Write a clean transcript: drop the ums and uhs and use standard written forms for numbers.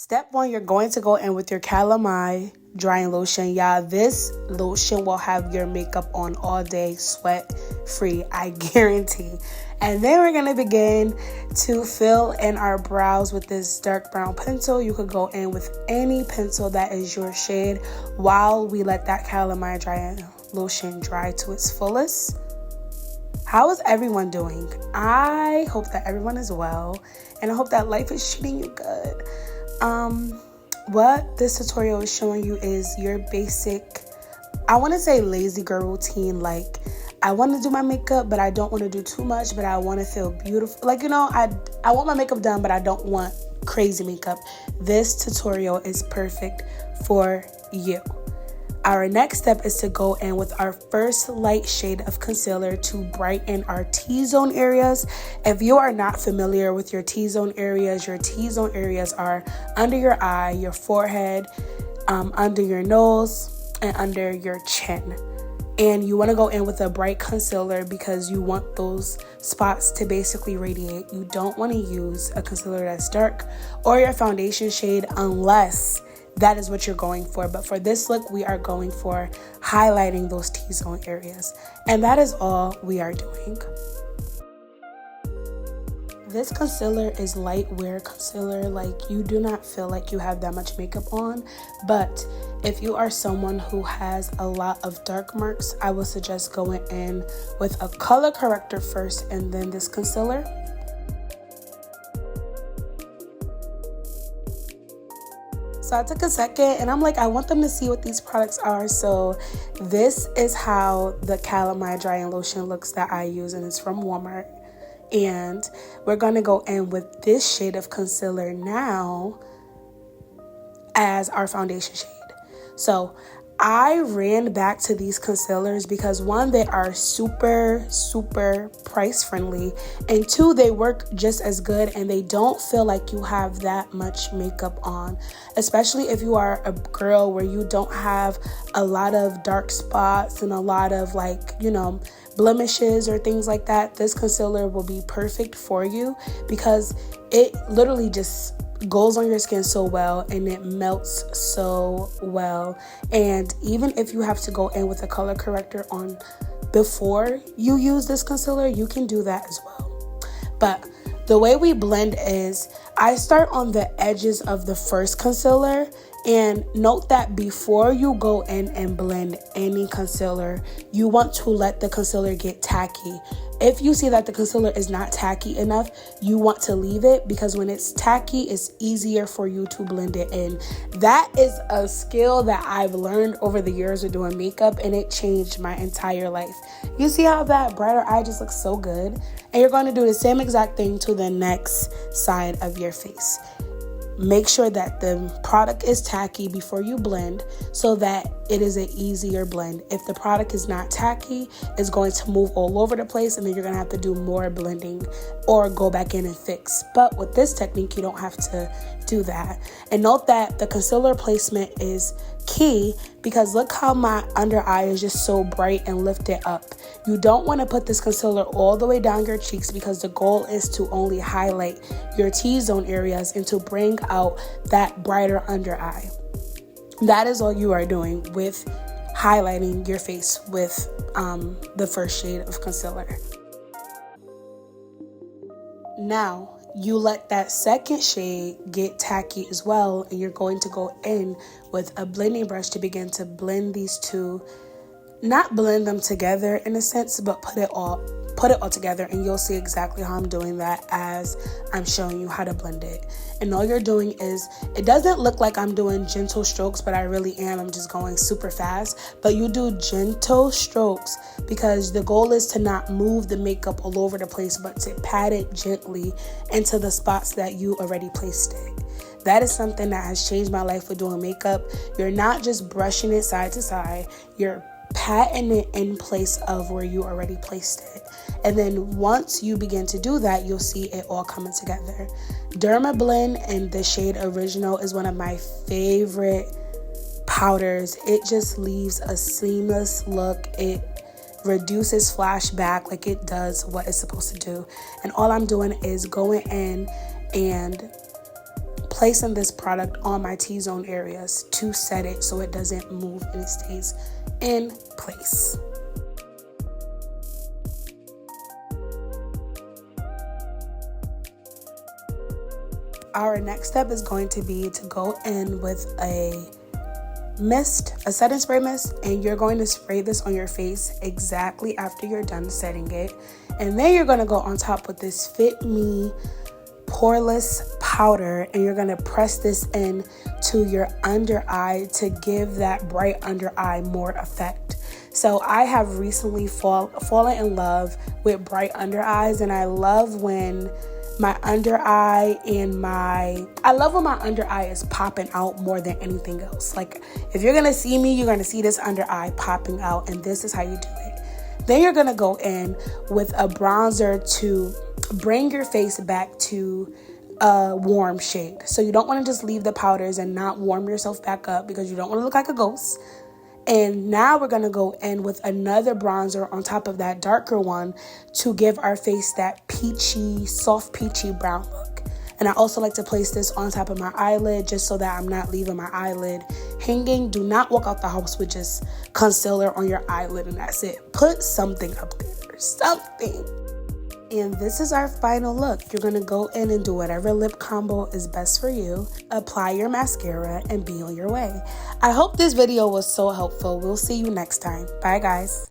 Step 1, you're going to go in with your Calamine drying lotion. Yeah, this lotion will have your makeup on all day, sweat free, I guarantee. And then we're going to begin to fill in our brows with this dark brown pencil. You could go in with any pencil that is your shade while we let that Calamine drying lotion dry to its fullest. How is everyone doing? I hope that everyone is well, and I hope that life is treating you good. What this tutorial is showing you is your basic, I want to say lazy girl routine. Like, I want to do my makeup, but I don't want to do too much, but I want to feel beautiful. Like, you know, I want my makeup done, but I don't want crazy makeup. This tutorial is perfect for you. Our next step is to go in with our first light shade of concealer to brighten our T-zone areas. If you are not familiar with your T-zone areas are under your eye, your forehead, under your nose, and under your chin. And you want to go in with a bright concealer because you want those spots to basically radiate. You don't want to use a concealer that's dark or your foundation shade unless that is what you're going for. But for this look, we are going for highlighting those T-zone areas. And that is all we are doing. This concealer is light wear concealer. Like, you do not feel like you have that much makeup on. But if you are someone who has a lot of dark marks, I would suggest going in with a color corrector first and then this concealer. So I took a second and I'm like, I want them to see what these products are. So this is how the Calamine drying lotion looks that I use, and it's from Walmart. And we're going to go in with this shade of concealer now as our foundation shade. So I ran back to these concealers because 1, they are super price friendly, and 2, they work just as good and they don't feel like you have that much makeup on, especially if you are a girl where you don't have a lot of dark spots and a lot of, like, you know, blemishes or things like that. This concealer will be perfect for you because it literally just goes on your skin so well and it melts so well. And even if you have to go in with a color corrector on before you use this concealer, you can do that as well. But the way we blend is I start on the edges of the first concealer, and note that before you go in and blend any concealer, you want to let the concealer get tacky. If you see that the concealer is not tacky enough, you want to leave it, because when it's tacky, it's easier for you to blend it in. That is a skill that I've learned over the years of doing makeup, and it changed my entire life. You see how that brighter eye just looks so good? And you're going to do the same exact thing to the next side of your face. Make sure that the product is tacky before you blend so that it is an easier blend. If the product is not tacky, it's going to move all over the place, and then you're going to have to do more blending or go back in and fix. But with this technique, you don't have to do that. And note that the concealer placement is key, because look how my under eye is just so bright and lifted up. You don't want to put this concealer all the way down your cheeks, because the goal is to only highlight your T-zone areas and to bring out that brighter under eye. That is all you are doing with highlighting your face with the first shade of concealer. Now, you let that second shade get tacky as well, and you're going to go in with a blending brush to begin to blend these two. Not blend them together in a sense, but put it all together, and you'll see exactly how I'm doing that as I'm showing you how to blend it. And all you're doing is, it doesn't look like I'm doing gentle strokes, but I really am. I'm just going super fast. But you do gentle strokes because the goal is to not move the makeup all over the place, but to pat it gently into the spots that you already placed it. That is something that has changed my life with doing makeup. You're not just brushing it side to side, you're patting it in place of where you already placed it. And then once you begin to do that, you'll see it all coming together. Derma Blend in the shade Original is one of my favorite powders. It just leaves a seamless look. It reduces flashback, like it does what it's supposed to do. And all I'm doing is going in and placing this product on my T-zone areas to set it so it doesn't move and it stays in place. Our next step is going to be to go in with a mist, a setting spray mist, and you're going to spray this on your face exactly after you're done setting it. And then you're going to go on top with this Fit Me Pourless powder, and you're going to press this in to your under eye to give that bright under eye more effect. So I have recently fallen in love with bright under eyes, and I love when my under eye is popping out more than anything else. Like, if you're gonna see me, you're gonna see this under eye popping out, and this is how you do it. Then you're gonna go in with a bronzer to bring your face back to a warm shade. So you don't want to just leave the powders and not warm yourself back up, because you don't want to look like a ghost. And now we're going to go in with another bronzer on top of that darker one to give our face that peachy, soft peachy brown look. And I also like to place this on top of my eyelid just so that I'm not leaving my eyelid hanging. Do not walk out the house with just concealer on your eyelid and that's it. Put something up there, something. And this is our final look. You're going to go in and do whatever lip combo is best for you. Apply your mascara and be on your way. I hope this video was so helpful. We'll see you next time. Bye, guys.